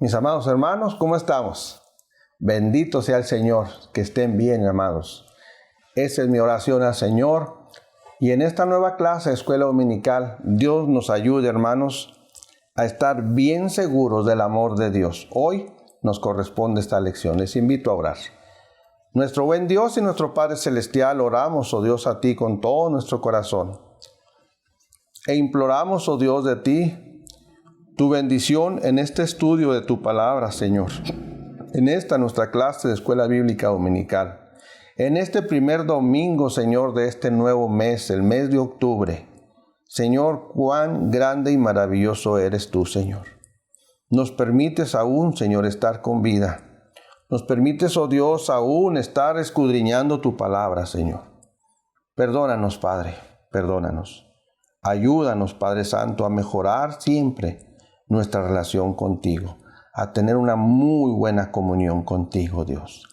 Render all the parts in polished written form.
Mis amados hermanos, ¿cómo estamos? Bendito sea el Señor, que estén bien, amados. Esa es mi oración al Señor. Y en esta nueva clase de escuela dominical, Dios nos ayude, hermanos, a estar bien seguros del amor de Dios. Hoy nos corresponde esta lección. Les invito a orar. Nuestro buen Dios y nuestro Padre Celestial, oramos, oh Dios, a ti con todo nuestro corazón. E imploramos, oh Dios, de ti, tu bendición en este estudio de tu palabra, Señor. En esta nuestra clase de escuela bíblica dominical. En este primer domingo, Señor, de este nuevo mes, el mes de octubre. Señor, cuán grande y maravilloso eres tú, Señor. Nos permites aún, Señor, estar con vida. Nos permites, oh Dios, aún estar escudriñando tu palabra, Señor. Perdónanos, Padre, perdónanos. Ayúdanos, Padre Santo, a mejorar siempre nuestra relación contigo, a tener una muy buena comunión contigo, Dios.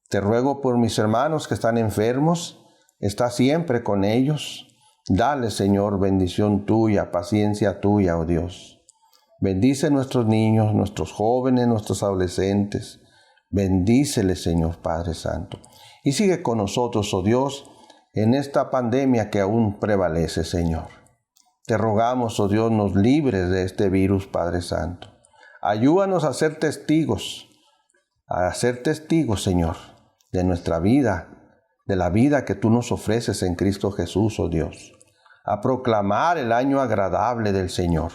Te ruego por mis hermanos que están enfermos, está siempre con ellos. Dale, Señor, bendición tuya, paciencia tuya, oh Dios. Bendice nuestros niños, nuestros jóvenes, nuestros adolescentes. Bendíceles, Señor Padre Santo. Y sigue con nosotros, oh Dios, en esta pandemia que aún prevalece, Señor. Te rogamos, oh Dios, nos libres de este virus, Padre Santo. Ayúdanos a ser testigos, Señor, de nuestra vida, de la vida que tú nos ofreces en Cristo Jesús, oh Dios. A proclamar el año agradable del Señor.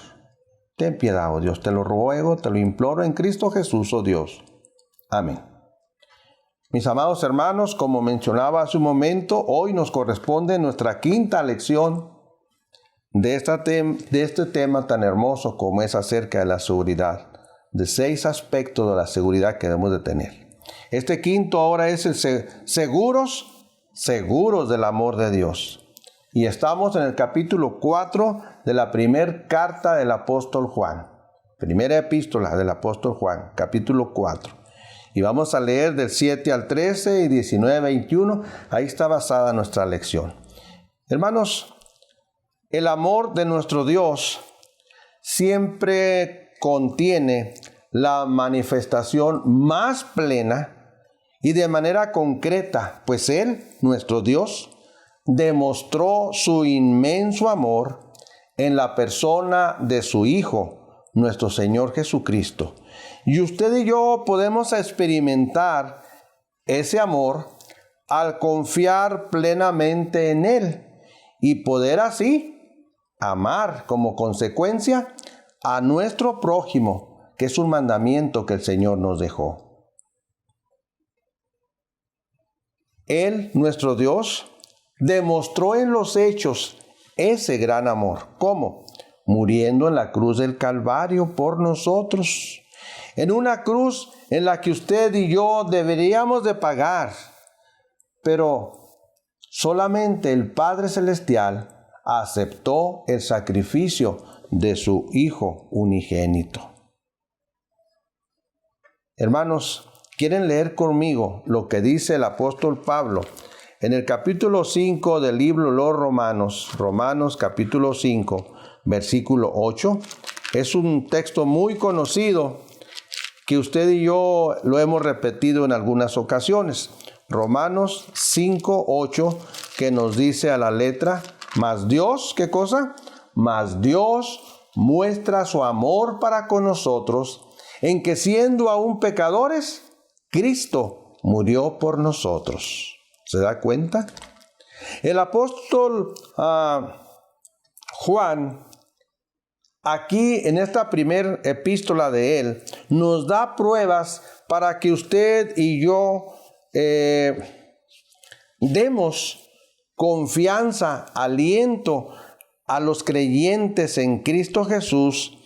Ten piedad, oh Dios, te lo ruego, te lo imploro en Cristo Jesús, oh Dios. Amén. Mis amados hermanos, como mencionaba hace un momento, hoy nos corresponde nuestra quinta lección de este tema tan hermoso como es acerca de la seguridad, de 6 aspectos de la seguridad que debemos de tener. Este quinto ahora es el seguros del amor de Dios. Y estamos en el capítulo 4 de la primera carta del apóstol Juan. Primera epístola del apóstol Juan, capítulo 4. Y vamos a leer del 7 al 13 y 19 al 21. Ahí está basada nuestra lección. Hermanos, el amor de nuestro Dios siempre contiene la manifestación más plena y de manera concreta, pues Él, nuestro Dios, demostró su inmenso amor en la persona de su Hijo, nuestro Señor Jesucristo. Y usted y yo podemos experimentar ese amor al confiar plenamente en Él y poder así amar como consecuencia a nuestro prójimo, que es un mandamiento que el Señor nos dejó. Él, nuestro Dios, demostró en los hechos ese gran amor. ¿Cómo? Muriendo en la cruz del Calvario por nosotros. En una cruz en la que usted y yo deberíamos de pagar. Pero solamente el Padre Celestial aceptó el sacrificio de su Hijo unigénito. Hermanos, ¿quieren leer conmigo lo que dice el apóstol Pablo en el capítulo 5 del libro de los Romanos? Romanos capítulo 5, versículo 8. Es un texto muy conocido que usted y yo lo hemos repetido en algunas ocasiones. Romanos 5, 8, que nos dice a la letra: mas Dios, ¿qué cosa? Mas Dios muestra su amor para con nosotros, en que siendo aún pecadores, Cristo murió por nosotros. ¿Se da cuenta? El apóstol Juan, aquí en esta primera epístola de él, nos da pruebas para que usted y yo demos confianza, aliento a los creyentes en Cristo Jesús,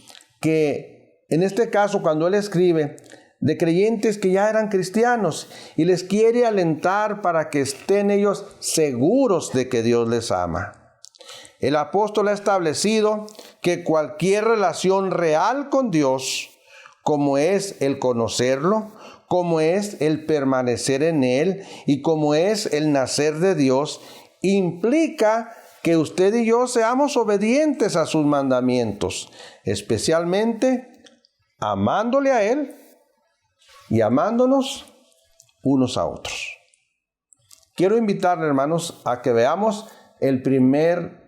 que en este caso cuando él escribe de creyentes que ya eran cristianos y les quiere alentar para que estén ellos seguros de que Dios les ama. El apóstol ha establecido que cualquier relación real con Dios, como es el conocerlo, como es el permanecer en Él y como es el nacer de Dios, implica que usted y yo seamos obedientes a sus mandamientos, especialmente amándole a Él y amándonos unos a otros. Quiero invitarle, hermanos, a que veamos el primer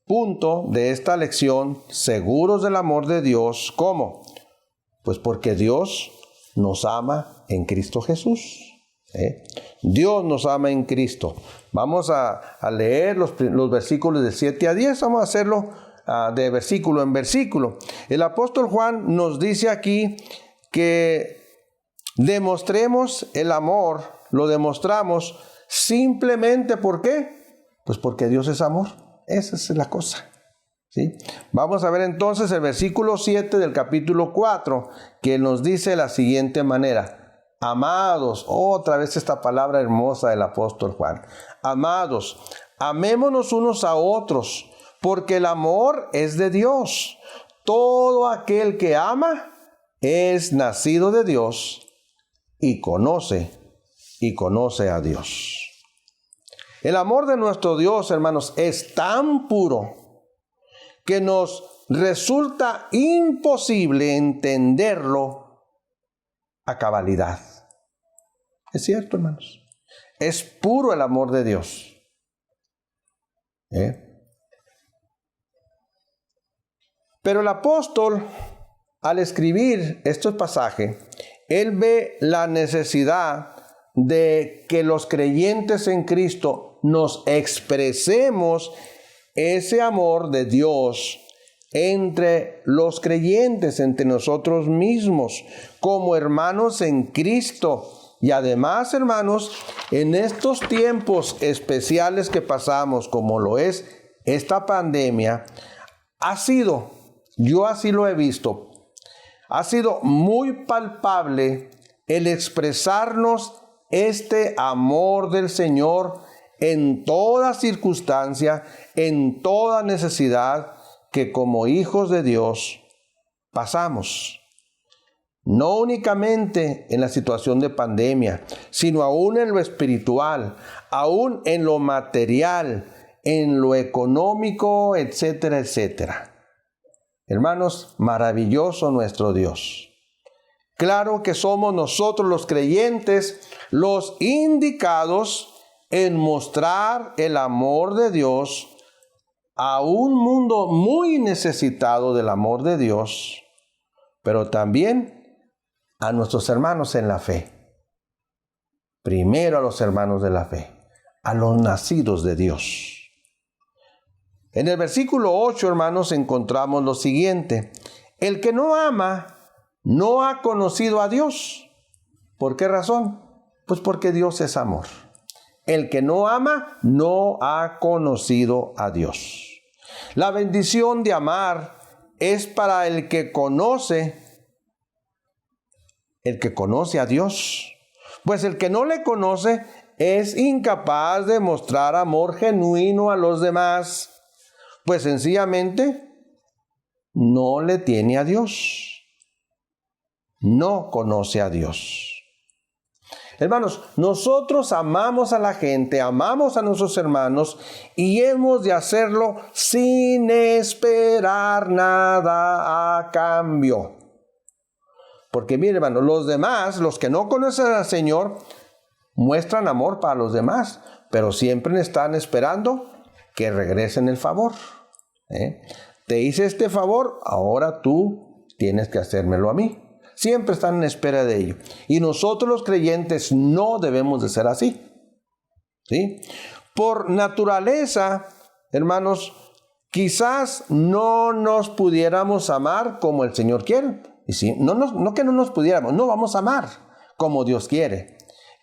punto de esta lección, seguros del amor de Dios. ¿Cómo? Pues porque Dios nos ama en Cristo Jesús. Dios nos ama en Cristo. Vamos a leer los versículos de 7 a 10. Vamos a hacerlo de versículo en versículo. El apóstol Juan nos dice aquí que demostremos el amor, lo demostramos simplemente ¿por qué? Pues porque Dios es amor. Esa es la cosa. ¿Sí? Vamos a ver entonces el versículo 7 del capítulo 4, que nos dice de la siguiente manera: amados, otra vez esta palabra hermosa del apóstol Juan. Amados, amémonos unos a otros, porque el amor es de Dios. Todo aquel que ama es nacido de Dios y conoce a Dios. El amor de nuestro Dios, hermanos, es tan puro que nos resulta imposible entenderlo a cabalidad. Es cierto, hermanos. Es puro el amor de Dios. Pero el apóstol, al escribir estos pasajes, él ve la necesidad de que los creyentes en Cristo nos expresemos ese amor de Dios entre los creyentes, entre nosotros mismos, como hermanos en Cristo. Y además, hermanos, en estos tiempos especiales que pasamos, como lo es esta pandemia, yo así lo he visto, ha sido muy palpable el expresarnos este amor del Señor en toda circunstancia, en toda necesidad que como hijos de Dios pasamos. No únicamente en la situación de pandemia, sino aún en lo espiritual, aún en lo material, en lo económico, etcétera, etcétera. Hermanos, maravilloso nuestro Dios. Claro que somos nosotros los creyentes los indicados en mostrar el amor de Dios a un mundo muy necesitado del amor de Dios, pero también a nuestros hermanos en la fe. Primero a los hermanos de la fe, a los nacidos de Dios. En el versículo 8, hermanos, encontramos lo siguiente: el que no ama no ha conocido a Dios. ¿Por qué razón? Pues porque Dios es amor. El que no ama no ha conocido a Dios. La bendición de amar es para el que conoce a Dios. Pues el que no le conoce es incapaz de mostrar amor genuino a los demás, pues sencillamente no le tiene a Dios. No conoce a Dios. Hermanos, nosotros amamos a la gente, amamos a nuestros hermanos y hemos de hacerlo sin esperar nada a cambio. Porque mire, hermano, los demás, los que no conocen al Señor, muestran amor para los demás, pero siempre están esperando que regresen el favor. Te hice este favor, ahora tú tienes que hacérmelo a mí. Siempre están en espera de ello. Y nosotros los creyentes no debemos de ser así. ¿Sí? Por naturaleza, hermanos, quizás no nos pudiéramos amar como el Señor quiere. Y sí, no que no nos pudiéramos, no vamos a amar como Dios quiere.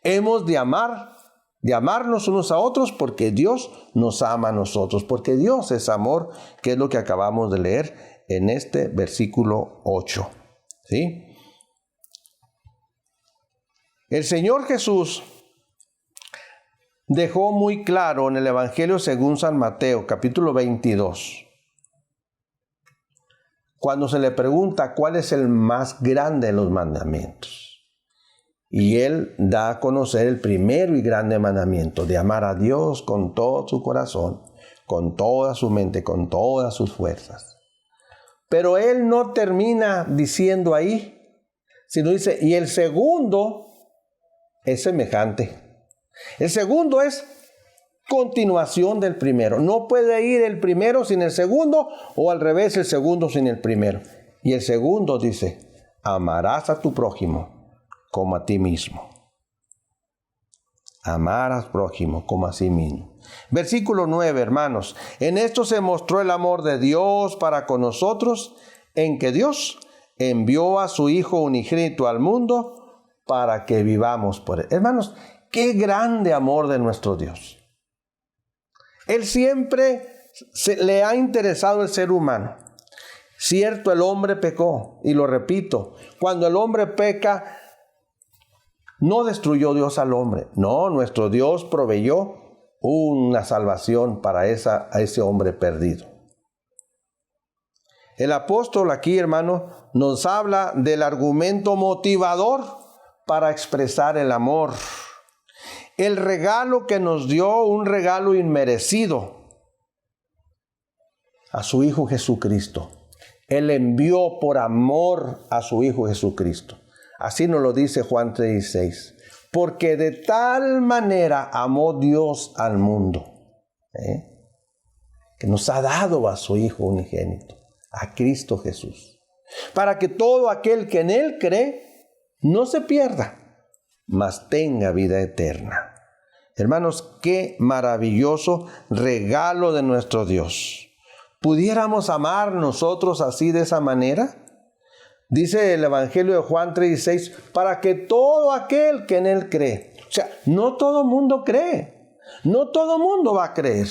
Hemos de amarnos unos a otros porque Dios nos ama a nosotros, porque Dios es amor, que es lo que acabamos de leer en este versículo 8. ¿Sí? El Señor Jesús dejó muy claro en el Evangelio según San Mateo, capítulo 22, cuando se le pregunta cuál es el más grande de los mandamientos. Y Él da a conocer el primero y grande mandamiento, de amar a Dios con todo su corazón, con toda su mente, con todas sus fuerzas. Pero él no termina diciendo ahí, sino dice, y el segundo es semejante. El segundo es continuación del primero. No puede ir el primero sin el segundo, o al revés, el segundo sin el primero. Y el segundo dice, amarás a tu prójimo como a ti mismo. Amar al prójimo como a sí mismo. Versículo 9, hermanos. En esto se mostró el amor de Dios para con nosotros, en que Dios envió a su Hijo unigénito al mundo para que vivamos por él. Hermanos, qué grande amor de nuestro Dios. Él siempre le ha interesado el ser humano. Cierto, el hombre pecó, y lo repito, cuando el hombre peca, no destruyó Dios al hombre. No, nuestro Dios proveyó una salvación para a ese hombre perdido. El apóstol aquí, hermano, nos habla del argumento motivador para expresar el amor. El regalo que nos dio, un regalo inmerecido, a su Hijo Jesucristo. Él envió por amor a su Hijo Jesucristo. Así nos lo dice Juan 3:16. Porque de tal manera amó Dios al mundo, que nos ha dado a su Hijo unigénito, a Cristo Jesús, para que todo aquel que en Él cree no se pierda, mas tenga vida eterna. Hermanos, qué maravilloso regalo de nuestro Dios. ¿Pudiéramos amar nosotros así, de esa manera? Dice el Evangelio de Juan 3:16, para que todo aquel que en Él cree. O sea, no todo mundo cree. No todo mundo va a creer.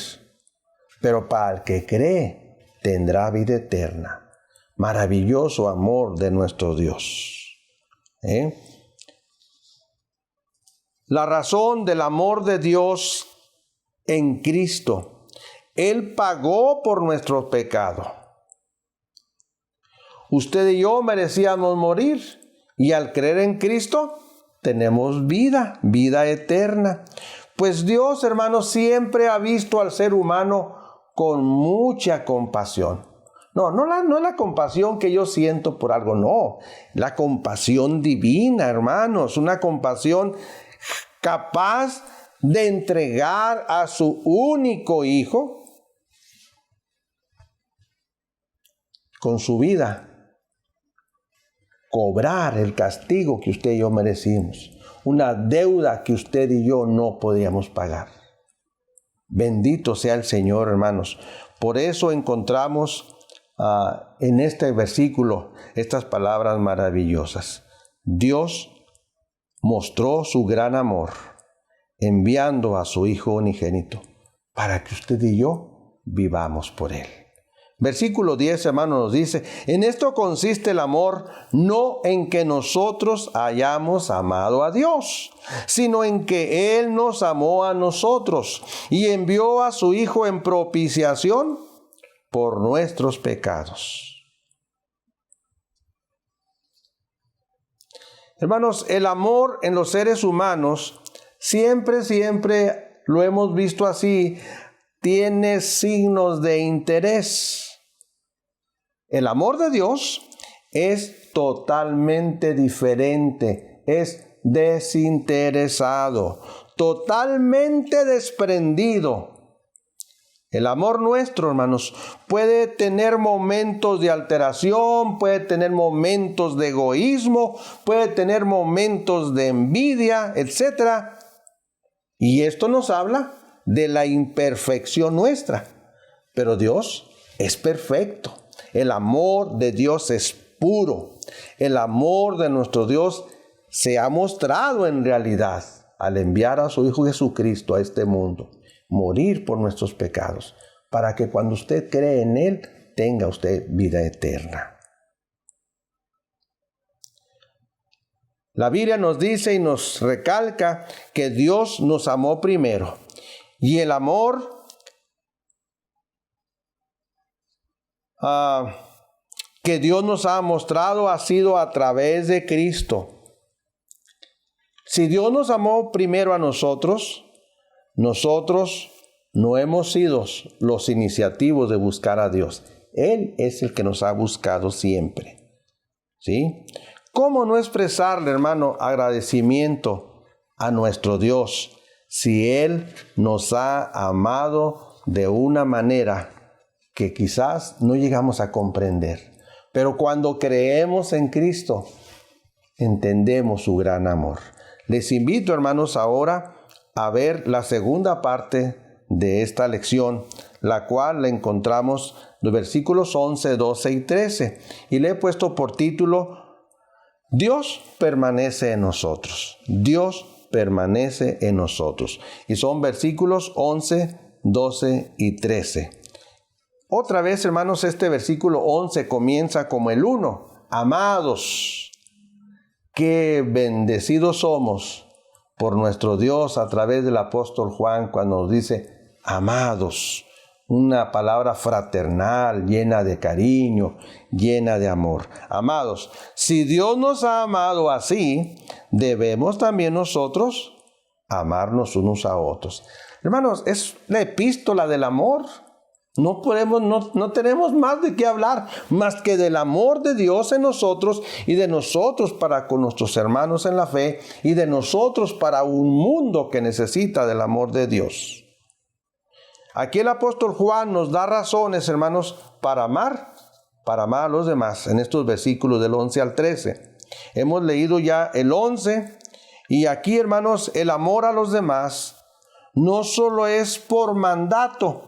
Pero para el que cree, tendrá vida eterna. Maravilloso amor de nuestro Dios. La razón del amor de Dios en Cristo. Él pagó por nuestros pecados. Usted y yo merecíamos morir, y al creer en Cristo tenemos vida eterna. Pues Dios, hermanos, siempre ha visto al ser humano con mucha compasión. No es la compasión que yo siento por algo, no. La compasión divina, hermanos, una compasión capaz de entregar a su único Hijo con su vida, cobrar el castigo que usted y yo merecimos, una deuda que usted y yo no podíamos pagar. Bendito sea el Señor, hermanos. Por eso encontramos en este versículo estas palabras maravillosas. Dios mostró su gran amor enviando a su Hijo unigénito para que usted y yo vivamos por Él. Versículo 10, hermano, nos dice, en esto consiste el amor, no en que nosotros hayamos amado a Dios, sino en que Él nos amó a nosotros y envió a su Hijo en propiciación por nuestros pecados. Hermanos, el amor en los seres humanos, siempre lo hemos visto así, tiene signos de interés. El amor de Dios es totalmente diferente, es desinteresado, totalmente desprendido. El amor nuestro, hermanos, puede tener momentos de alteración, puede tener momentos de egoísmo, puede tener momentos de envidia, etc. Y esto nos habla de la imperfección nuestra. Pero Dios es perfecto. El amor de Dios es puro. El amor de nuestro Dios se ha mostrado en realidad al enviar a su Hijo Jesucristo a este mundo, morir por nuestros pecados, para que cuando usted cree en Él, tenga usted vida eterna. La Biblia nos dice y nos recalca que Dios nos amó primero. Y el amor que Dios nos ha mostrado ha sido a través de Cristo. Si Dios nos amó primero a nosotros no hemos sido los iniciativos de buscar a Dios. Él es el que nos ha buscado siempre. ¿Sí? ¿Cómo no expresarle, hermano, agradecimiento a nuestro Dios si Él nos ha amado de una manera que quizás no llegamos a comprender? Pero cuando creemos en Cristo, entendemos su gran amor. Les invito, hermanos, ahora a ver la segunda parte de esta lección, la cual la encontramos en los versículos 11, 12 y 13. Y le he puesto por título, Dios permanece en nosotros. Dios permanece en nosotros. Y son versículos 11, 12 y 13. Otra vez, hermanos, este versículo 11 comienza como el 1. Amados, qué bendecidos somos por nuestro Dios a través del apóstol Juan cuando nos dice amados. Una palabra fraternal, llena de cariño, llena de amor. Amados, si Dios nos ha amado así, debemos también nosotros amarnos unos a otros. Hermanos, es la epístola del amor. No tenemos más de qué hablar, más que del amor de Dios en nosotros y de nosotros para con nuestros hermanos en la fe y de nosotros para un mundo que necesita del amor de Dios. Aquí el apóstol Juan nos da razones, hermanos, para amar a los demás en estos versículos del 11 al 13. Hemos leído ya el 11 y aquí, hermanos, el amor a los demás no solo es por mandato,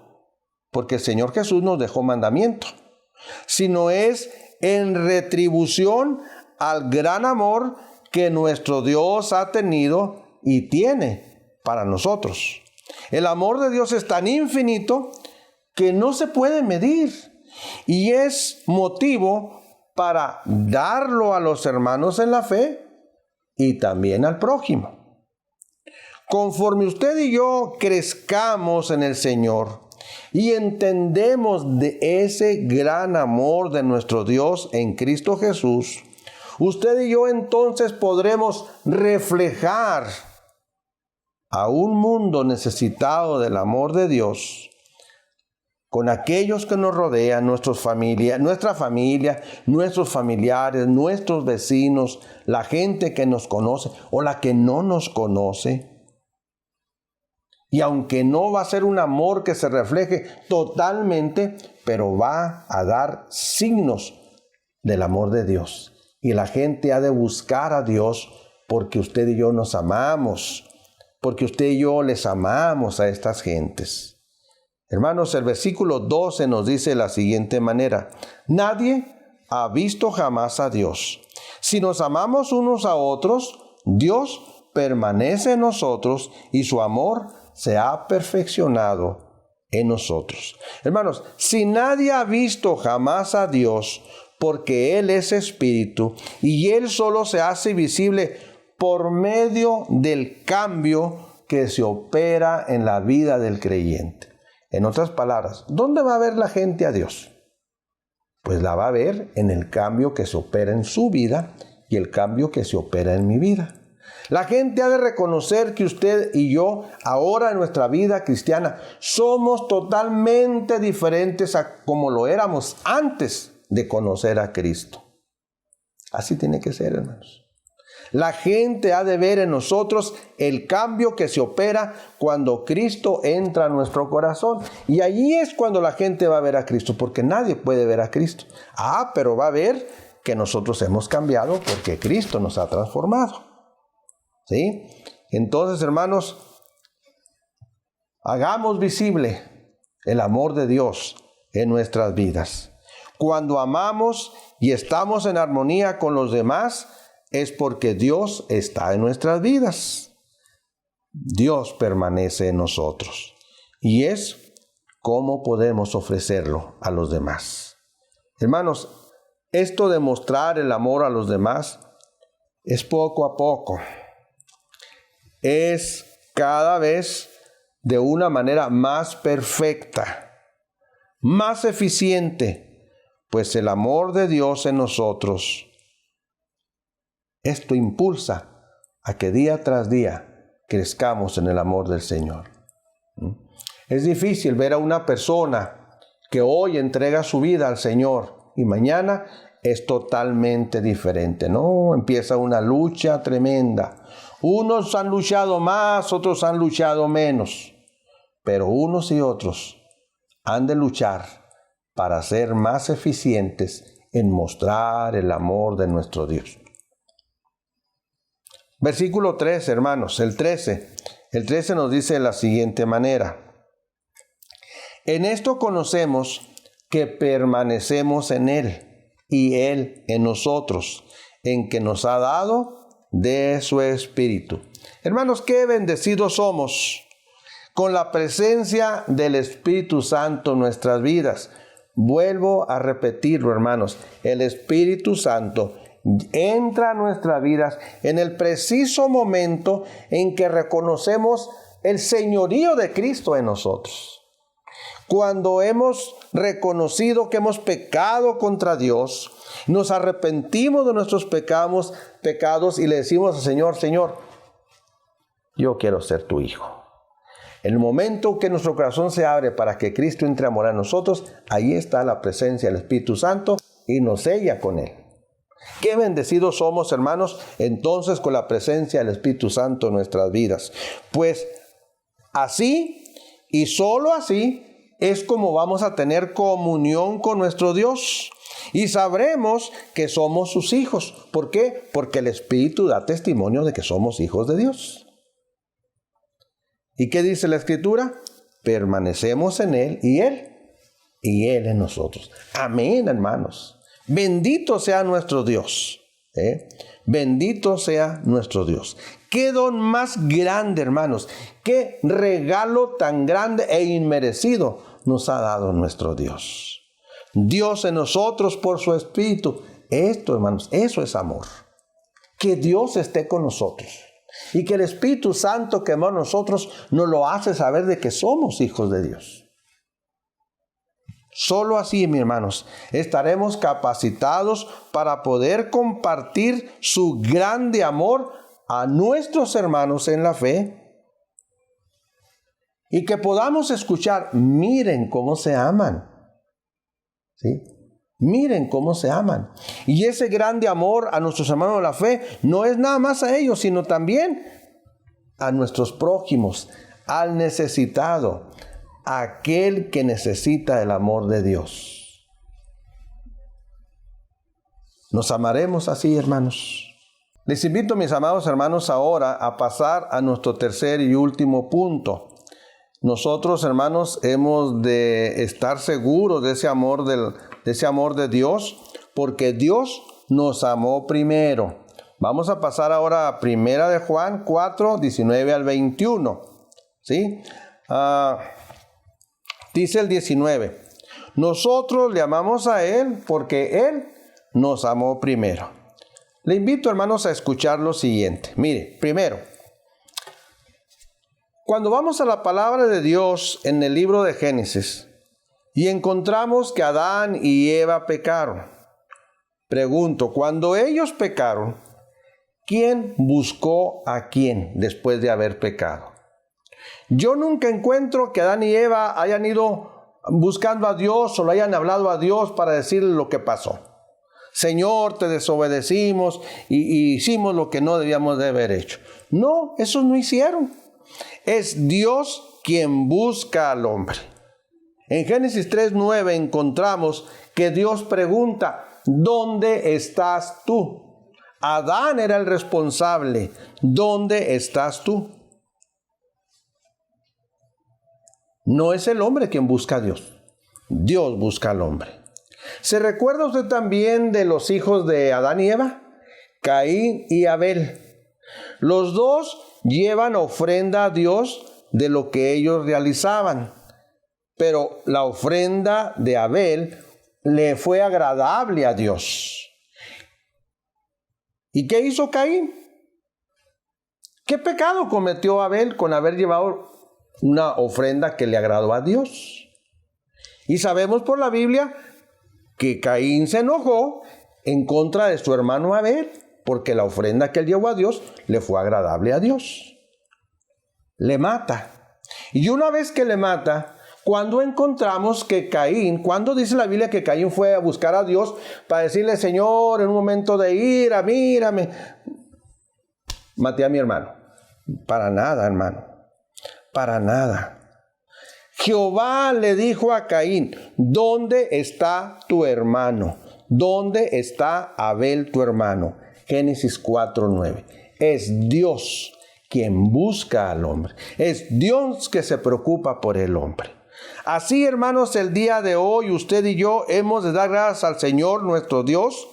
porque el Señor Jesús nos dejó mandamiento, sino es en retribución al gran amor que nuestro Dios ha tenido y tiene para nosotros. El amor de Dios es tan infinito que no se puede medir y es motivo para darlo a los hermanos en la fe y también al prójimo. Conforme usted y yo crezcamos en el Señor y entendemos de ese gran amor de nuestro Dios en Cristo Jesús, usted y yo entonces podremos reflejar a un mundo necesitado del amor de Dios con aquellos que nos rodean, nuestra familia, nuestros familiares, nuestros vecinos, la gente que nos conoce o la que no nos conoce. Y aunque no va a ser un amor que se refleje totalmente, pero va a dar signos del amor de Dios. Y la gente ha de buscar a Dios porque usted y yo nos amamos, porque usted y yo les amamos a estas gentes. Hermanos, el versículo 12 nos dice de la siguiente manera: nadie ha visto jamás a Dios. Si nos amamos unos a otros, Dios permanece en nosotros y su amor se ha perfeccionado en nosotros. Hermanos, si nadie ha visto jamás a Dios, porque Él es espíritu y Él solo se hace visible por medio del cambio que se opera en la vida del creyente. En otras palabras, ¿dónde va a ver la gente a Dios? Pues la va a ver en el cambio que se opera en su vida y el cambio que se opera en mi vida. La gente ha de reconocer que usted y yo, ahora en nuestra vida cristiana, somos totalmente diferentes a como lo éramos antes de conocer a Cristo. Así tiene que ser, hermanos. La gente ha de ver en nosotros el cambio que se opera cuando Cristo entra a nuestro corazón. Y allí es cuando la gente va a ver a Cristo, porque nadie puede ver a Cristo. Pero va a ver que nosotros hemos cambiado porque Cristo nos ha transformado. ¿Sí? Entonces, hermanos, hagamos visible el amor de Dios en nuestras vidas. Cuando amamos y estamos en armonía con los demás, es porque Dios está en nuestras vidas. Dios permanece en nosotros. Y es cómo podemos ofrecerlo a los demás. Hermanos, esto de mostrar el amor a los demás es poco a poco. Es cada vez de una manera más perfecta, más eficiente, pues el amor de Dios en nosotros, esto impulsa a que día tras día crezcamos en el amor del Señor. Es difícil ver a una persona que hoy entrega su vida al Señor y mañana es totalmente diferente. No, empieza una lucha tremenda. Unos han luchado más, otros han luchado menos, pero unos y otros han de luchar para ser más eficientes en mostrar el amor de nuestro Dios. Versículo 13, hermanos, el 13 nos dice de la siguiente manera: en esto conocemos que permanecemos en Él y Él en nosotros, en que nos ha dado de su Espíritu. Hermanos, qué bendecidos somos con la presencia del Espíritu Santo en nuestras vidas. Vuelvo a repetirlo, hermanos, el Espíritu Santo entra a nuestras vidas en el preciso momento en que reconocemos el señorío de Cristo en nosotros. Cuando hemos reconocido que hemos pecado contra Dios, nos arrepentimos de nuestros pecados y le decimos al Señor: Señor, yo quiero ser tu hijo. En el momento que nuestro corazón se abre para que Cristo entre a morar en nosotros, ahí está la presencia del Espíritu Santo y nos sella con Él. Qué bendecidos somos, hermanos, entonces con la presencia del Espíritu Santo en nuestras vidas. Pues así y solo así es como vamos a tener comunión con nuestro Dios y sabremos que somos sus hijos. ¿Por qué? Porque el Espíritu da testimonio de que somos hijos de Dios. ¿Y qué dice la Escritura? Permanecemos en Él y Él en nosotros. Amén, hermanos. Bendito sea nuestro Dios. Bendito sea nuestro Dios. Qué don más grande, hermanos. Qué regalo tan grande e inmerecido nos ha dado nuestro Dios. Dios en nosotros por su Espíritu. Esto, hermanos, eso es amor. Que Dios esté con nosotros. Y que el Espíritu Santo que amó a nosotros nos lo hace saber de que somos hijos de Dios. Solo así, mis hermanos, estaremos capacitados para poder compartir su grande amor a nuestros hermanos en la fe. Y que podamos escuchar: miren cómo se aman. ¿Sí? Miren cómo se aman. Y ese grande amor a nuestros hermanos de la fe no es nada más a ellos, sino también a nuestros prójimos, al necesitado, a aquel que necesita el amor de Dios. Nos amaremos así, hermanos. Les invito, mis amados hermanos, ahora a pasar a nuestro tercer y último punto. Nosotros, hermanos, hemos de estar seguros de ese amor de Dios, porque Dios nos amó primero. Vamos a pasar ahora a 1 de Juan 4, 19 al 21. ¿Sí? Dice el 19: nosotros le amamos a Él porque Él nos amó primero. Le invito, hermanos, a escuchar lo siguiente. Mire, primero, cuando vamos a la palabra de Dios en el libro de Génesis y encontramos que Adán y Eva pecaron, pregunto, cuando ellos pecaron, ¿quién buscó a quién después de haber pecado? Yo nunca encuentro que Adán y Eva hayan ido buscando a Dios o le hayan hablado a Dios para decirle lo que pasó. Señor, te desobedecimos y hicimos lo que no debíamos de haber hecho. No, eso no hicieron. Es Dios quien busca al hombre. En Génesis 3:9 encontramos que Dios pregunta: ¿dónde estás tú? Adán era el responsable. ¿Dónde estás tú? No es el hombre quien busca a Dios. Dios busca al hombre. ¿Se recuerda usted también de los hijos de Adán y Eva? Caín y Abel. Los dos llevan ofrenda a Dios de lo que ellos realizaban. Pero la ofrenda de Abel le fue agradable a Dios. ¿Y qué hizo Caín? ¿Qué pecado cometió Abel con haber llevado una ofrenda que le agradó a Dios? Y sabemos por la Biblia que Caín se enojó en contra de su hermano Abel, porque la ofrenda que él llevó a Dios le fue agradable a Dios. Le mata. Y una vez que le mata, Cuando encontramos que Caín, cuando dice la Biblia que Caín fue a buscar a Dios para decirle, Señor, en un momento de ira, mírame, maté a mi hermano. Para nada, hermano, para nada. Jehová le dijo a Caín, ¿dónde está tu hermano? ¿Dónde está Abel tu hermano? Génesis 4:9. Es Dios quien busca al hombre. Es Dios que se preocupa por el hombre. Así, hermanos, el día de hoy usted y yo hemos de dar gracias al Señor nuestro Dios,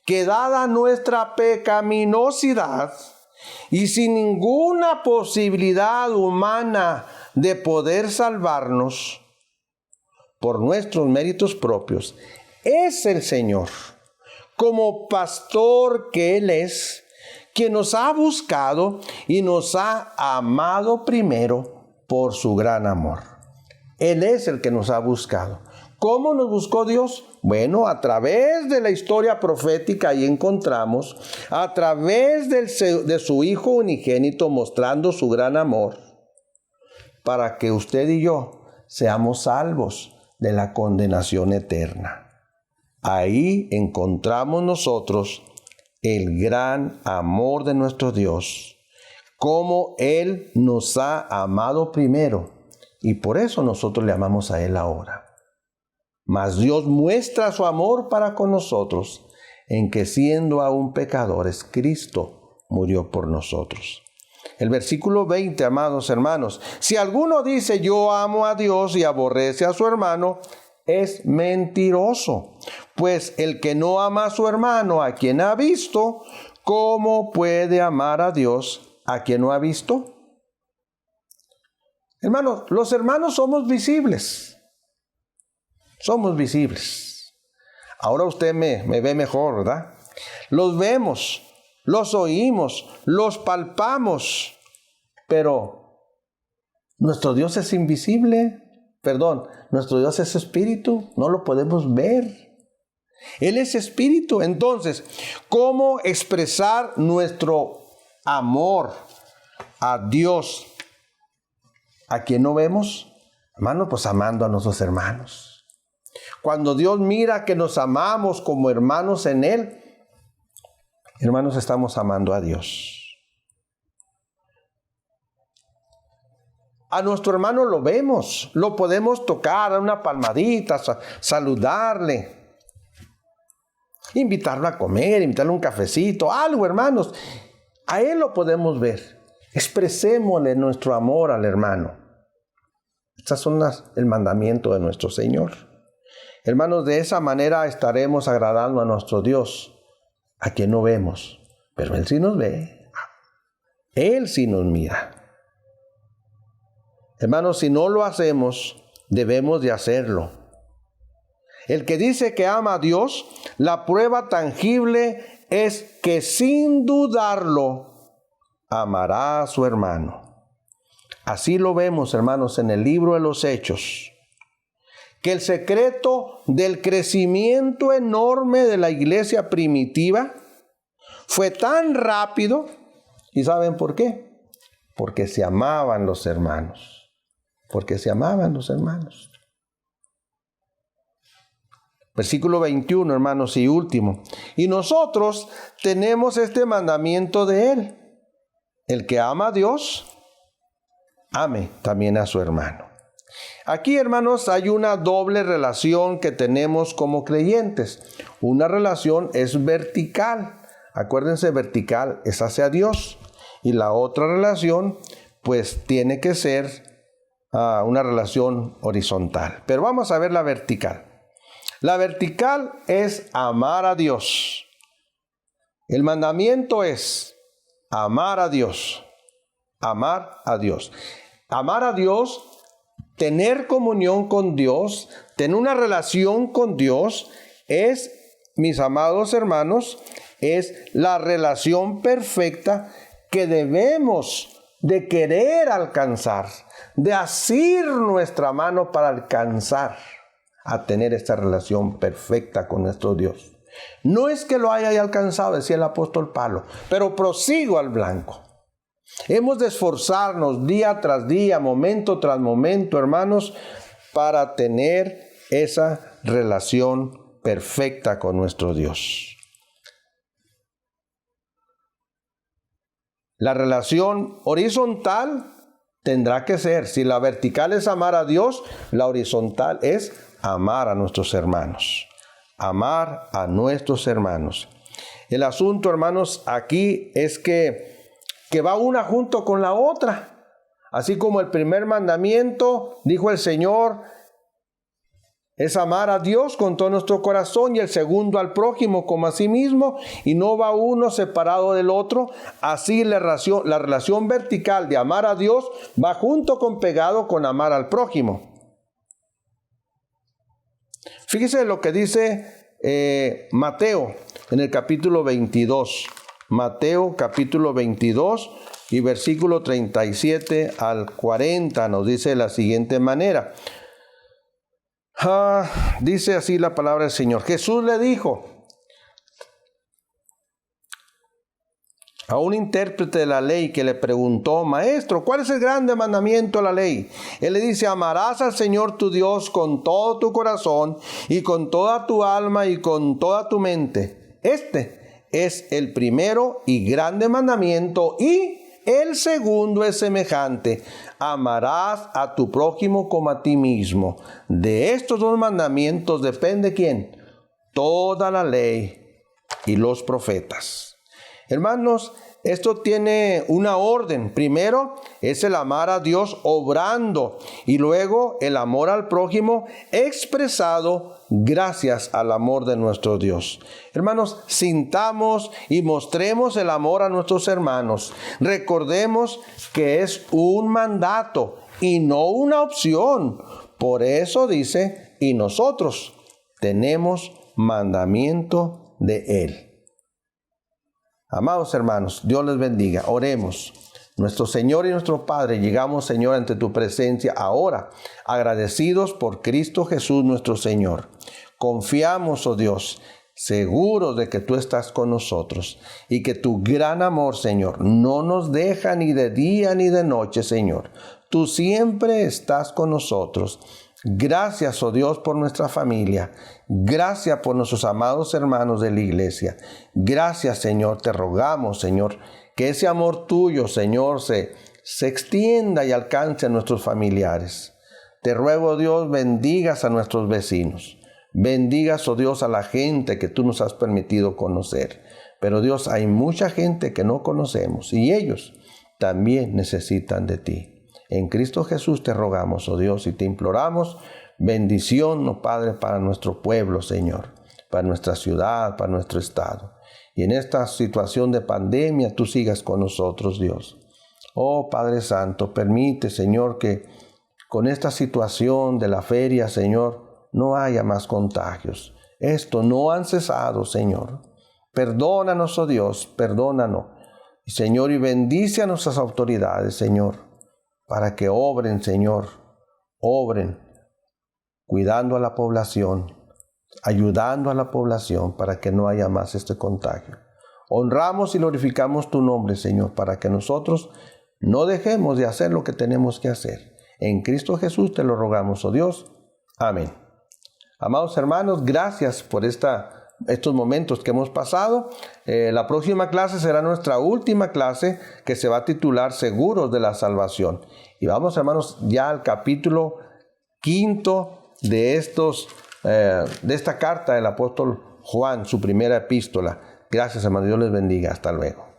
que dada nuestra pecaminosidad y sin ninguna posibilidad humana de poder salvarnos por nuestros méritos propios, es el Señor, como pastor que Él es, quien nos ha buscado y nos ha amado primero por su gran amor. Él es el que nos ha buscado. ¿Cómo nos buscó Dios? Bueno, a través de la historia profética ahí encontramos, a través de su Hijo unigénito mostrando su gran amor, para que usted y yo seamos salvos de la condenación eterna. Ahí encontramos nosotros el gran amor de nuestro Dios, cómo Él nos ha amado primero, y por eso nosotros le amamos a Él ahora. Mas Dios muestra su amor para con nosotros, en que siendo aún pecadores, Cristo murió por nosotros. El versículo 20, amados hermanos, si alguno dice yo amo a Dios y aborrece a su hermano, es mentiroso. Pues el que no ama a su hermano, a quien ha visto, ¿cómo puede amar a Dios a quien no ha visto? Hermanos, los hermanos somos visibles. Somos visibles. Ahora usted me ve mejor, ¿verdad? Los vemos, los oímos, los palpamos, pero nuestro Dios es invisible. Nuestro Dios es espíritu, no lo podemos ver. Él es espíritu. Entonces, ¿cómo expresar nuestro amor a Dios a quien no vemos? Hermanos, pues amando a nuestros hermanos. Cuando Dios mira que nos amamos como hermanos en Él, hermanos, estamos amando a Dios. A nuestro hermano lo vemos, lo podemos tocar, dar una palmadita, saludarle, invitarlo a comer, invitarle un cafecito, algo, hermanos. A Él lo podemos ver. Expresémosle nuestro amor al hermano. Estas son el mandamiento de nuestro Señor. Hermanos, de esa manera estaremos agradando a nuestro Dios, a quien no vemos, pero Él sí nos ve. Él sí nos mira. Hermanos, si no lo hacemos, debemos de hacerlo. El que dice que ama a Dios, la prueba tangible es que sin dudarlo, amará a su hermano. Así lo vemos, hermanos, en el libro de los Hechos, que el secreto del crecimiento enorme de la iglesia primitiva fue tan rápido, ¿y saben por qué? Porque se amaban los hermanos. Porque se amaban los hermanos. Versículo 21, hermanos, y último. Y nosotros tenemos este mandamiento de Él. El que ama a Dios, ame también a su hermano. Aquí, hermanos, hay una doble relación que tenemos como creyentes. Una relación es vertical. Acuérdense, vertical es hacia Dios. Y la otra relación, pues, tiene que ser una relación horizontal. Pero vamos a ver la vertical. La vertical es amar a Dios. El mandamiento es amar a Dios. Amar a Dios. Amar a Dios, tener comunión con Dios, tener una relación con Dios, es, mis amados hermanos, es la relación perfecta que debemos de querer alcanzar, de asir nuestra mano para alcanzar a tener esta relación perfecta con nuestro Dios. No es que lo haya alcanzado, decía el apóstol Pablo, pero prosigo al blanco. Hemos de esforzarnos día tras día, momento tras momento, hermanos, para tener esa relación perfecta con nuestro Dios. La relación horizontal tendrá que ser, si la vertical es amar a Dios, la horizontal es amar a nuestros hermanos. Amar a nuestros hermanos. El asunto, hermanos, aquí es que va una junto con la otra. Así como el primer mandamiento, dijo el Señor, es amar a Dios con todo nuestro corazón, y el segundo al prójimo como a sí mismo, y no va uno separado del otro. Así la relación vertical de amar a Dios va junto con pegado con amar al prójimo. Fíjese lo que dice Mateo en el capítulo 22. Mateo capítulo 22 y versículo 37 al 40 nos dice de la siguiente manera. Dice así la palabra del Señor. Jesús le dijo a un intérprete de la ley que le preguntó: Maestro, ¿cuál es el grande mandamiento de la ley? Él le dice: amarás al Señor tu Dios con todo tu corazón y con toda tu alma y con toda tu mente. Este es el primero y grande mandamiento, y el segundo es semejante: amarás a tu prójimo como a ti mismo. De estos dos mandamientos depende ¿quién? Toda la ley y los profetas. Hermanos, esto tiene una orden. Primero es el amar a Dios obrando, y luego el amor al prójimo expresado gracias al amor de nuestro Dios. Hermanos, sintamos y mostremos el amor a nuestros hermanos. Recordemos que es un mandato y no una opción. Por eso dice: y nosotros tenemos mandamiento de Él. Amados hermanos, Dios les bendiga. Oremos. Nuestro Señor y nuestro Padre, llegamos, Señor, ante tu presencia ahora, agradecidos por Cristo Jesús nuestro Señor. Confiamos, oh Dios, seguros de que tú estás con nosotros y que tu gran amor, Señor, no nos deja ni de día ni de noche, Señor. Tú siempre estás con nosotros. Gracias, oh Dios, por nuestra familia. Gracias por nuestros amados hermanos de la iglesia. Gracias, Señor. Te rogamos, Señor, que ese amor tuyo, Señor, se extienda y alcance a nuestros familiares. Te ruego, Dios, bendigas a nuestros vecinos. Bendigas, oh Dios, a la gente que tú nos has permitido conocer. Pero, Dios, hay mucha gente que no conocemos y ellos también necesitan de ti. En Cristo Jesús te rogamos, oh Dios, y te imploramos bendición, oh Padre, para nuestro pueblo, Señor, para nuestra ciudad, para nuestro estado. Y en esta situación de pandemia, tú sigas con nosotros, Dios. Oh Padre Santo, permite, Señor, que con esta situación de la feria, Señor, no haya más contagios. Esto no han cesado, Señor. Perdónanos, oh Dios, perdónanos. Señor, y bendice a nuestras autoridades, Señor, para que obren, Señor, obren, cuidando a la población, ayudando a la población para que no haya más este contagio. Honramos y glorificamos tu nombre, Señor, para que nosotros no dejemos de hacer lo que tenemos que hacer. En Cristo Jesús te lo rogamos, oh Dios. Amén. Amados hermanos, gracias por estos momentos que hemos pasado. La próxima clase será nuestra última clase, que se va a titular Seguros de la Salvación. Y vamos, hermanos, ya al capítulo 5 de esta carta del apóstol Juan, su primera epístola. Gracias, hermanos. Dios les bendiga. Hasta luego.